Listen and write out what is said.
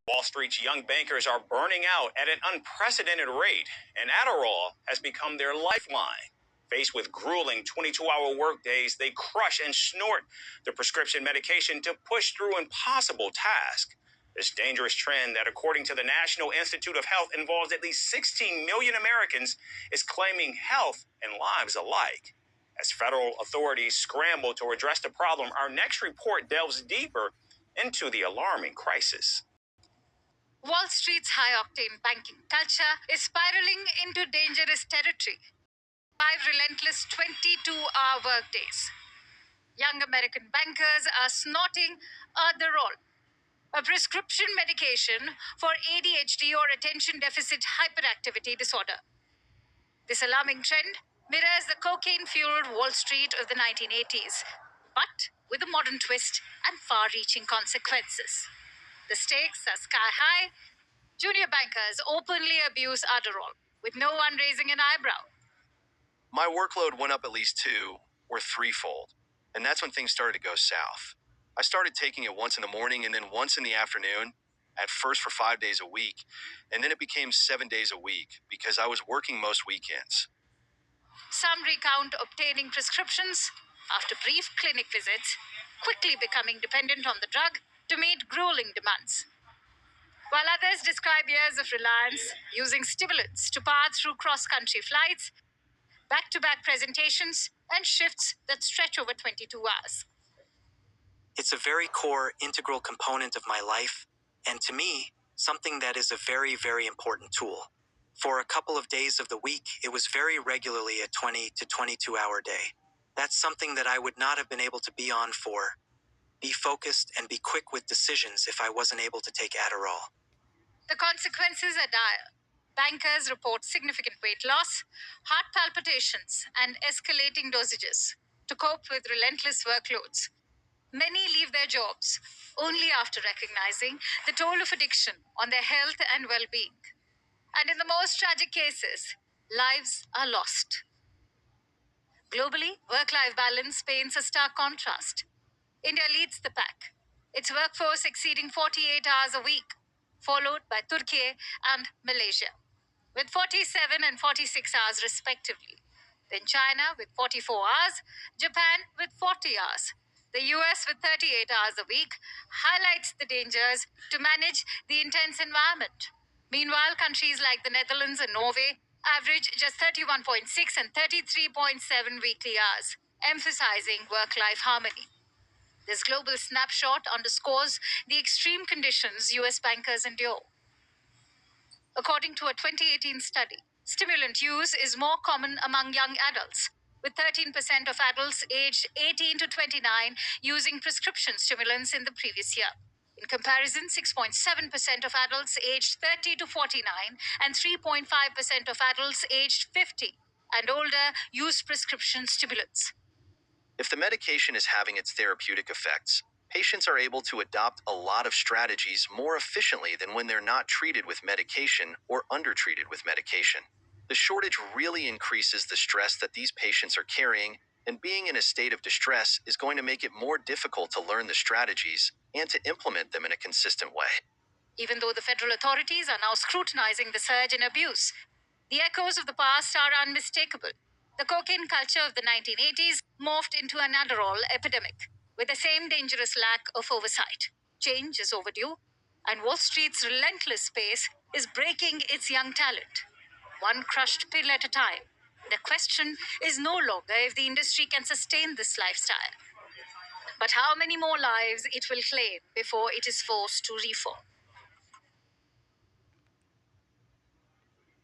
Wall Street's young bankers are burning out at an unprecedented rate, and Adderall has become their lifeline. Faced with grueling 22-hour workdays, they crush and snort the prescription medication to push through impossible tasks. This dangerous trend that, according to the National Institute of Health, involves at least 16 million Americans is claiming health and lives alike. As federal authorities scramble to address the problem, our next report delves deeper into the alarming crisis. Wall Street's high-octane banking culture is spiraling into dangerous territory. 5 relentless 22-hour workdays. Young American bankers are snorting Adderall, a prescription medication for ADHD or attention deficit hyperactivity disorder. This alarming trend mirrors the cocaine-fueled Wall Street of the 1980s, but with a modern twist and far-reaching consequences. The stakes are sky high. Junior bankers openly abuse Adderall, with no one raising an eyebrow. My workload went up at least 2 or 3-fold, and that's when things started to go south. I started taking it once in the morning and then once in the afternoon, at first for 5 days a week, and then it became 7 days a week because I was working most weekends. Some recount obtaining prescriptions after brief clinic visits, quickly becoming dependent on the drug to meet grueling demands. While others describe years of reliance, using stimulants to power through cross-country flights, back-to-back presentations, and shifts that stretch over 22 hours. It's a very core, integral component of my life, and to me, something that is a very, very important tool. For a couple of days of the week, it was very regularly a 20 to 22-hour day. That's something that I would not have been able to be on for. Be focused and be quick with decisions if I wasn't able to take Adderall. The consequences are dire. Bankers report significant weight loss, heart palpitations, and escalating dosages to cope with relentless workloads. Many leave their jobs only after recognizing the toll of addiction on their health and well-being. And in the most tragic cases, lives are lost. Globally, work-life balance paints a stark contrast. India leads the pack, its workforce exceeding 48 hours a week, followed by Turkey and Malaysia, with 47 and 46 hours respectively. Then China with 44 hours, Japan with 40 hours. The US with 38 hours a week highlights the dangers to manage the intense environment. Meanwhile, countries like the Netherlands and Norway average just 31.6 and 33.7 weekly hours, emphasizing work-life harmony. This global snapshot underscores the extreme conditions US bankers endure. According to a 2018 study, stimulant use is more common among young adults, with 13% of adults aged 18 to 29 using prescription stimulants in the previous year. In comparison, 6.7% of adults aged 30 to 49 and 3.5% of adults aged 50 and older use prescription stimulants. If the medication is having its therapeutic effects, patients are able to adopt a lot of strategies more efficiently than when they're not treated with medication or undertreated with medication. The shortage really increases the stress that these patients are carrying, and being in a state of distress is going to make it more difficult to learn the strategies and to implement them in a consistent way. Even though the federal authorities are now scrutinizing the surge in abuse, the echoes of the past are unmistakable. The cocaine culture of the 1980s morphed into an Adderall epidemic, with the same dangerous lack of oversight. Change is overdue, and Wall Street's relentless pace is breaking its young talent, one crushed pill at a time. The question is no longer if the industry can sustain this lifestyle, but how many more lives it will claim before it is forced to reform.